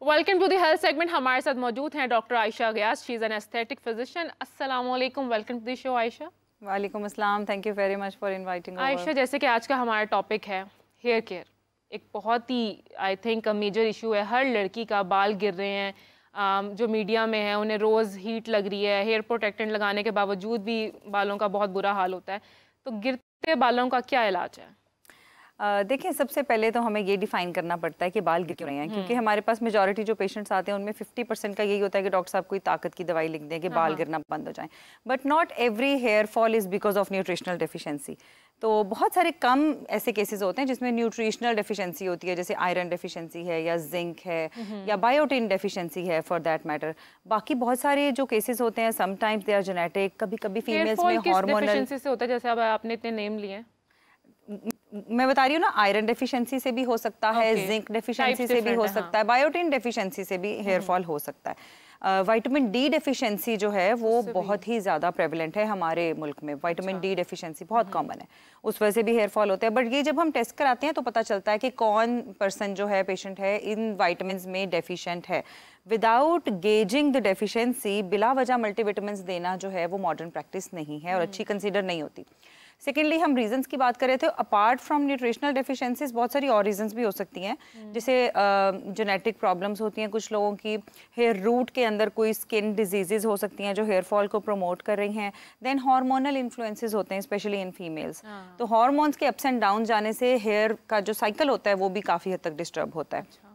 Welcome to the health segment. हमारे साथ मौजूद हैं doctor Ayesha Ghayas. She is an aesthetic physician. अस्सलाम वालेकुम, welcome to the show Ayesha. वालेकुम अस्सलाम, thank you very much for inviting Ayesha, जैसे कि आज का हमारा टॉपिक है हेयर केयर, एक बहुत ही आई थिंक मेजर इशू है। हर लड़की का बाल गिर रहे हैं, जो मीडिया में है उन्हें रोज़ हीट लग रही है, हेयर प्रोटेक्टेंट लगाने के बावजूद भी बालों का बहुत बुरा हाल होता है। तो गिरते बालों का क्या इलाज है? देखिए, सबसे पहले तो हमें ये डिफाइन करना पड़ता है कि बाल गिर क्यों रहे हैं, क्योंकि हमारे पास मेजॉरिटी जो पेशेंट्स आते हैं उनमें 50% का यही होता है कि डॉक्टर साहब कोई ताकत की दवाई लिख दें कि बाल गिरना बंद हो जाएं। But not every hair fall is because of nutritional deficiency. तो बहुत सारे कम ऐसे केसेस होते हैं जिसमें न्यूट्रिशनल डेफिशिएंसी होती है, जैसे आयरन डेफिशिएंसी है या जिंक है या बायोटिन डेफिशिएंसी है फॉर दैट मैटर। बाकी बहुत सारे जो केसेस होते हैं समटाइम्स दे आर जेनेटिक, कभी कभी फीमेल्स में हार्मोनल से होता है, जैसे अब आपने इतने नेम लिए। मैं बता रही हूँ ना, आयरन डेफिशिएंसी से भी हो सकता है, जिंक डेफिशिएंसी से भी हो सकता है, बायोटिन डेफिशिएंसी से भी हेयर फॉल हो सकता है। विटामिन डी डेफिशिएंसी जो है वो बहुत ही ज़्यादा प्रेवलेंट है हमारे मुल्क में। विटामिन डी डेफिशिएंसी बहुत कॉमन है, उस वजह से भी हेयर फॉल होता है। बट ये जब हम टेस्ट कराते हैं तो पता चलता है कि कौन पर्सन जो है, पेशेंट है, इन वाइटामिन में डेफिशिएंट है। विदाउट गेजिंग द डेफिशिएंसी बिला वजह मल्टीविटामिन देना जो है वो मॉडर्न प्रैक्टिस नहीं है और अच्छी कंसिडर नहीं होती। सेकेंडली, हम रीजंस की बात कर रहे थे। अपार्ट फ्रॉम न्यूट्रिशनल डेफिशिएंसीज बहुत सारी और रीजंस भी हो सकती हैं, जैसे जेनेटिक प्रॉब्लम्स होती हैं कुछ लोगों की, हेयर रूट के अंदर कोई स्किन डिजीजेज हो सकती हैं जो हेयर फॉल को प्रमोट कर रही हैं। देन हार्मोनल इन्फ्लुएंसेस होते हैं, स्पेशली इन फीमेल्स। तो हार्मोन्स के अप्स एंड डाउन जाने से हेयर का जो साइकिल होता है वो भी काफ़ी हद तक डिस्टर्ब होता है।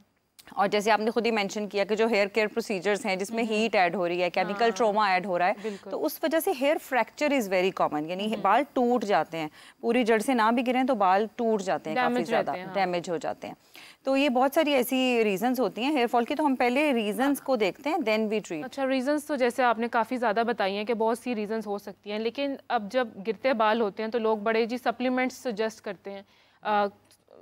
और जैसे आपने खुद ही मेंशन किया कि जो हेयर केयर प्रोसीजर्स हैं जिसमें हीट ऐड हो रही है, केमिकल ट्रॉमा ऐड हो रहा है, तो उस वजह से hair fracture is very common, यानी बाल टूट जाते हैं। पूरी जड़ से ना भी गिरें तो बाल टूट जाते हैं, काफ़ी ज़्यादा डैमेज हो जाते हैं। तो ये बहुत सारी ऐसी रीजंस होती हैं हेयर फॉल की। तो हम पहले रीजंस को देखते हैं, देन वी ट्रीट। अच्छा, रीजंस तो जैसे आपने काफ़ी ज़्यादा बताई हैं कि बहुत सी रीजंस हो सकती हैं, लेकिन अब जब गिरते बाल होते हैं तो लोग बड़े जी सप्लीमेंट्स सजेस्ट करते हैं।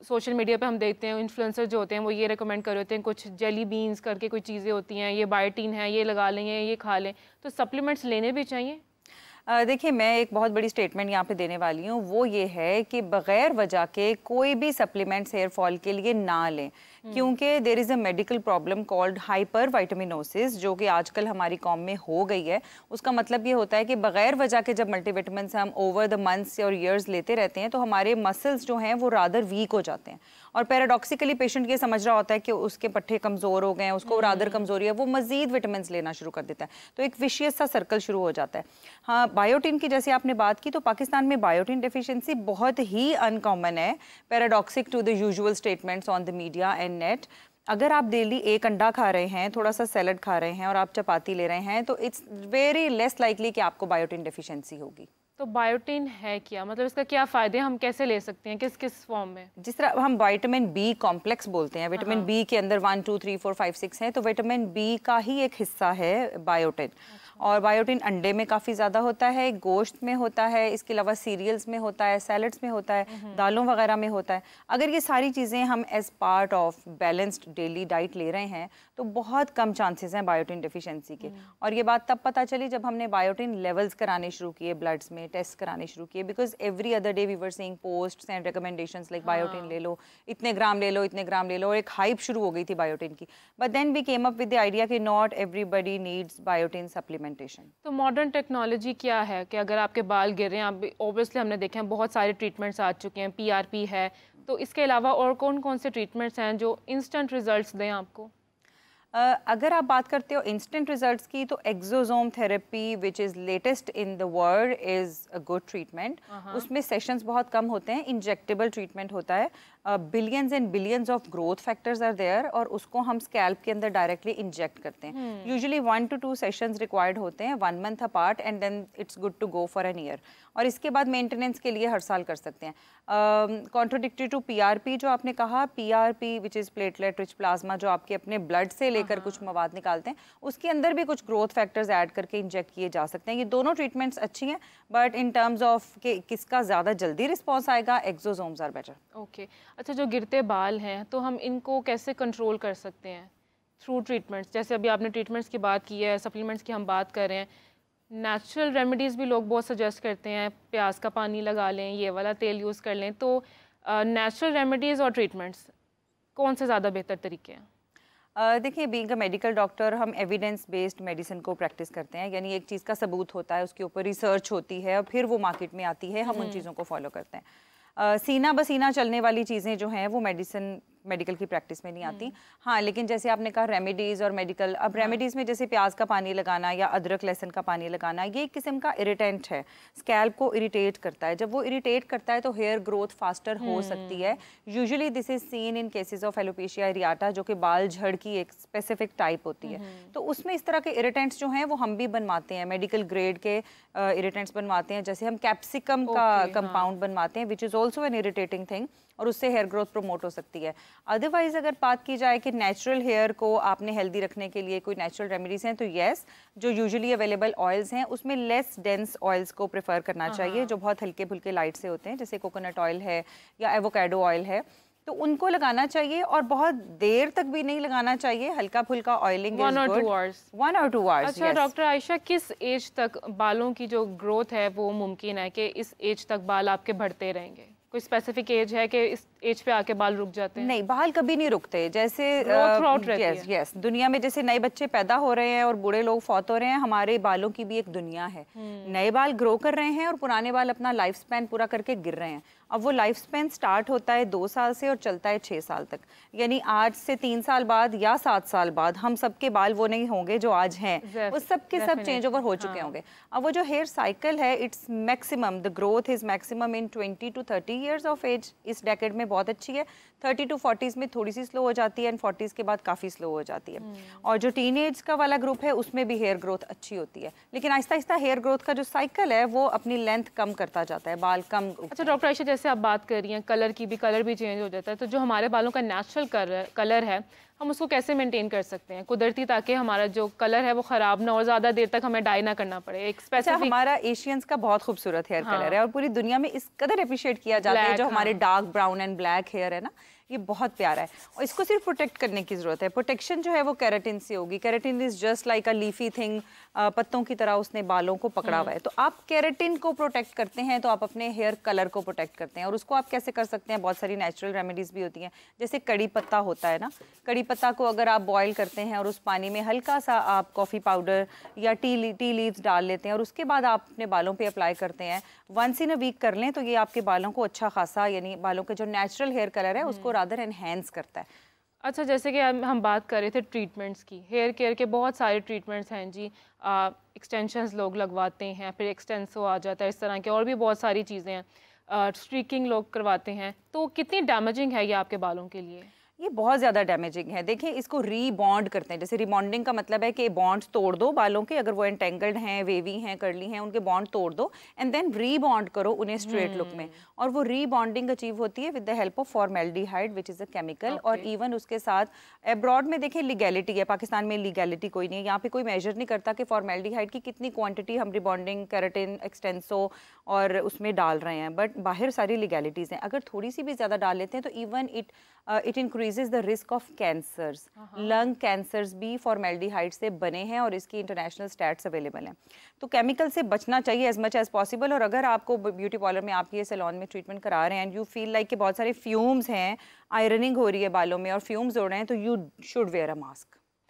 सोशल मीडिया पे हम देखते हैं इन्फ्लुएंसर जो होते हैं वो ये रेकमेंड कर होते हैं, कुछ जेली बीन्स करके कोई चीज़ें होती हैं, ये बायोटीन है, ये लगा लें, ये खा लें। तो सप्लीमेंट्स लेने भी चाहिए? देखिए, मैं एक बहुत बड़ी स्टेटमेंट यहाँ पे देने वाली हूँ, वो ये है कि बग़ैर वजह के कोई भी सप्लीमेंट्स हेयर फॉल के लिए ना लें, क्योंकि there is a medical problem called hyper vitaminosis, जो कि आजकल हमारी कौम में हो गई है। उसका मतलब ये होता है कि बग़ैर वजह के जब मल्टीविटामिन हम ओवर द मंथ्स और ईयर्स लेते रहते हैं तो हमारे मसल्स जो हैं वो रादर वीक हो जाते हैं। और पैराडॉक्सिकली पेशेंट ये समझ रहा होता है कि उसके पट्टे कमज़ोर हो गए हैं, उसको रादर कमज़ोरी है, वो मज़ीद विटामिन लेना शुरू कर देता है, तो एक विशियस सा सर्कल शुरू हो जाता है। हाँ, बायोटिन की जैसे आपने बात की, तो पाकिस्तान में बायोटिन डेफिशिएंसी बहुत ही अनकॉमन है, paradoxic to the usual statements on the media and net. अगर आप डेली एक अंडा खा रहे हैं, थोड़ा सा सैलड खा रहे हैं और आप चपाती ले रहे हैं, तो इट्स वेरी लेस लाइकली कि आपको बायोटिन डेफिशिएंसी होगी। तो बायोटिन है क्या, मतलब इसका क्या फ़ायदे, हम कैसे ले सकते हैं, किस किस फॉर्म में? जिस तरह हम विटामिन बी कॉम्प्लेक्स बोलते हैं, विटामिन बी के अंदर 1 2 3 4 5 6 है, तो विटामिन बी का ही एक हिस्सा है बायोटिन। और बायोटिन अंडे में काफ़ी ज़्यादा होता है, गोश्त में होता है, इसके अलावा सीरियल्स में होता है, सैलड्स में होता है, दालों वगैरह में होता है। अगर ये सारी चीज़ें हम as part of balanced daily diet ले रहे हैं तो बहुत कम चांसेस हैं बायोटिन डेफिशिएंसी के। और ये बात तब पता चली जब हमने बायोटिन लेवल्स कराने शुरू किए, ब्लड्स में टेस्ट कराने शुरू किए, because every other day we were seeing posts and recommendations like biotin ले लो, इतने ग्राम ले लो, इतने ग्राम ले लो, और एक हाइप शुरू हो गई थी बायोटिन की। But then we came up with the idea कि not everybody needs biotin supplementation. तो मॉडर्न टेक्नोलॉजी क्या है कि अगर आपके बाल गिर रहे हैं, ऑब्वियसली हमने देखे हैं बहुत सारे ट्रीटमेंट्स आ चुके हैं, पीआरपी है, तो इसके अलावा और कौन कौन से ट्रीटमेंट्स हैं जो इंस्टेंट रिजल्ट्स दें आपको? अगर आप बात करते हो इंस्टेंट रिजल्ट्स की, तो exosome therapy which is latest in the world is a good treatment. उसमें सेशंस बहुत कम होते हैं, इंजेक्टेबल ट्रीटमेंट होता है, billions and billions of growth factors are there, और उसको हम स्कैल्प के अंदर डायरेक्टली इंजेक्ट करते हैं। यूजुअली 1 to 2 सेशंस रिक्वायर्ड होते हैं, 1 month apart, and then it's good to go for an year. और इसके बाद मेंटेनेंस के लिए हर साल कर सकते हैं। कॉन्ट्रोडिक्टरी टू पीआरपी जो आपने कहा, PRP which is platelet rich plasma, जो आपके अपने ब्लड से लेकर कुछ मवाद निकालते हैं, उसके अंदर भी कुछ ग्रोथ फैक्टर्स ऐड करके इंजेक्ट किए जा सकते हैं। ये दोनों ट्रीटमेंट्स अच्छी हैं, बट इन टर्म्स ऑफ कि किसका ज़्यादा जल्दी रिस्पॉन्स आएगा, एक्सोसोम्स आर बेटर। ओके, अच्छा, जो गिरते बाल हैं तो हम इनको कैसे कंट्रोल कर सकते हैं थ्रू ट्रीटमेंट्स? जैसे अभी आपने ट्रीटमेंट्स की बात की है, सप्लीमेंट्स की हम बात कर रहे हैं, नेचुरल रेमेडीज़ भी लोग बहुत सजेस्ट करते हैं, प्याज का पानी लगा लें, ये वाला तेल यूज़ कर लें। तो नेचुरल रेमेडीज़ और ट्रीटमेंट्स कौन से ज़्यादा बेहतर तरीके हैं? देखिए, बीइंग अ मेडिकल डॉक्टर हम एविडेंस बेस्ड मेडिसिन को प्रैक्टिस करते हैं, यानी एक चीज़ का सबूत होता है, उसके ऊपर रिसर्च होती है और फिर वो मार्केट में आती है, हम उन चीज़ों को फॉलो करते हैं। सीना बसीना चलने वाली चीज़ें जो हैं वो मेडिकल की प्रैक्टिस में नहीं आती। हाँ, लेकिन जैसे आपने कहा रेमेडीज़ और मेडिकल, अब रेमेडीज़ में जैसे प्याज का पानी लगाना या अदरक लहसुन का पानी लगाना, ये एक किस्म का इरिटेंट है, स्कैल्प को इरिटेट करता है। जब वो इरिटेट करता है तो हेयर ग्रोथ फास्टर हो सकती है। Usually this is seen in cases of alopecia areata, जो कि बाल झड़ की एक स्पेसिफिक टाइप होती है। तो उसमें इस तरह के इरिटेंट्स जो हैं वो हम भी बनवाते हैं, मेडिकल ग्रेड के इरिटेंट्स बनवाते हैं। जैसे हम कैप्सिकम का कंपाउंड बनवाते हैं, which is also an irritating thing, और उससे हेयर ग्रोथ प्रमोट हो सकती है। अदरवाइज अगर बात की जाए कि नेचुरल हेयर को आपने हेल्दी रखने के लिए कोई नेचुरल रेमेडीज हैं, तो येस, जो यूजुअली अवेलेबल ऑयल्स हैं उसमें लेस डेंस ऑयल्स को प्रेफर करना चाहिए, जो बहुत हल्के फुल्के लाइट से होते हैं, जैसे कोकोनट ऑयल है या एवोकाडो ऑयल है, तो उनको लगाना चाहिए और बहुत देर तक भी नहीं लगाना चाहिए। हल्का फुल्का oiling 1 or 2 hours। 1 or 2 hours। अच्छा डॉक्टर आयशा, किस एज तक बालों की जो ग्रोथ है वो मुमकिन है कि इस एज तक बाल आपके बढ़ते रहेंगे? कोई स्पेसिफिक एज है कि इस एज पे आके बाल रुक जाते हैं? नहीं, बाल कभी नहीं रुकते। जैसे यस, दुनिया में जैसे नए बच्चे पैदा हो रहे हैं और बूढ़े लोग फौत हो रहे हैं, हमारे बालों की भी एक दुनिया है। नए बाल ग्रो कर रहे हैं और पुराने बाल अपना लाइफ स्पैन पूरा करके गिर रहे हैं। अब वो लाइफ स्पैन स्टार्ट होता है 2 साल से और चलता है 6 साल तक, यानी आज से 3 साल बाद या 7 साल बाद हम सबके बाल वो नहीं होंगे जो आज हैं, वो सब के सब चेंज ओवर हो चुके होंगे। अब वो जो हेयर साइकिल है, it's maximum, the growth is maximum in 20 to 30 years of age. इस डेकेड में बहुत अच्छी है, 30 to 40s में थोड़ी सी स्लो हो जाती है एंड 40s के बाद काफ़ी स्लो हो जाती है। और जो टीनेज का वाला ग्रुप है उसमें भी हेयर ग्रोथ अच्छी होती है, लेकिन आहिस्ता आहिस्ता हेयर ग्रोथ का जो साइकिल है वो अपनी लेंथ कम करता जाता है, बाल कम। अच्छा डॉक्टर आयशा, जैसे आप बात कर रही हैं कलर भी चेंज हो जाता है, तो जो हमारे बालों का नेचुरल कलर है हम उसको कैसे मेंटेन कर सकते हैं कुदरती, ताकि हमारा जो कलर है वो खराब ना हो और ज्यादा देर तक हमें डाई ना करना पड़े? एक स्पेसिफिक हमारा एशियंस का बहुत खूबसूरत हेयर कलर है और पूरी दुनिया में इस कदर अप्रिशिएट किया जाता है। जो हमारे dark brown and black hair है ना, ये बहुत प्यारा है और इसको सिर्फ प्रोटेक्ट करने की जरूरत है। प्रोटेक्शन जो है वो केराटिन से होगी। Keratin is just like a leafy thing, पत्तों की तरह उसने बालों को पकड़ा हुआ है। तो आप केराटिन को प्रोटेक्ट करते हैं तो आप अपने हेयर कलर को प्रोटेक्ट करते हैं। और उसको आप कैसे कर सकते हैं? बहुत सारी नेचुरल रेमेडीज भी होती हैं, जैसे कड़ी पत्ता होता है ना, कड़ी पत्ता को अगर आप बॉयल करते हैं और उस पानी में हल्का सा आप कॉफ़ी पाउडर या टी लीव्स डाल लेते हैं और उसके बाद आप अपने बालों पे अप्लाई करते हैं, 1 in a week कर लें, तो ये आपके बालों को अच्छा खासा, यानी बालों के जो नेचुरल हेयर कलर है उसको रादर एनहेंस करता है। अच्छा, जैसे कि हम बात कर रहे थे ट्रीटमेंट्स की, हेयर केयर के बहुत सारे ट्रीटमेंट्स हैं जी। एक्सटेंशंस लोग लगवाते हैं, फिर एक्सटेंसो आ जाता है, इस तरह के और भी बहुत सारी चीज़ें हैं। स्ट्रीकिंग लोग करवाते हैं, तो कितनी डैमेजिंग है ये आपके बालों के लिए? ये बहुत ज़्यादा डैमेजिंग है। देखिए, इसको रीबॉन्ड करते हैं। जैसे रीबॉन्डिंग का मतलब है कि बॉन्ड्स तोड़ दो बालों के, अगर वो एंटेंगल्ड हैं, वेवी हैं, कर्ली हैं, उनके बॉन्ड तोड़ दो एंड देन रीबॉन्ड करो उन्हें स्ट्रेट लुक में। और वो रीबॉन्डिंग अचीव होती है with the help of formaldehyde which is a chemical. और इवन उसके साथ अब्रॉड में देखिए लीगैलिटी है, पाकिस्तान में लीगैलिटी कोई नहीं है। यहाँ पे कोई मेजर नहीं करता कि फॉर्मेल्डिहाइड की कितनी क्वांटिटी हम रीबॉन्डिंग, केराटिन, एक्सटेंसो और उसमें डाल रहे हैं, बट बाहर सारी लीगैलिटीज़ हैं। अगर थोड़ी सी भी ज़्यादा डाल लेते हैं तो even it increases the risk of cancers. Lung cancers भी फॉर्मेल्डिहाइड से बने हैं और इसकी इंटरनेशनल स्टैट्स अवेलेबल हैं। तो केमिकल से बचना चाहिए एज मच एज पॉसिबल। और अगर आपको ब्यूटी पार्लर में, आप ये सैलून में ट्रीटमेंट करा रहे हैं एंड यू फील लाइक कि बहुत सारे फ्यूम्स हैं, आयरनिंग हो रही है बालों में और फ्यूम्स हो रहे हैं, तो you should wear a mask.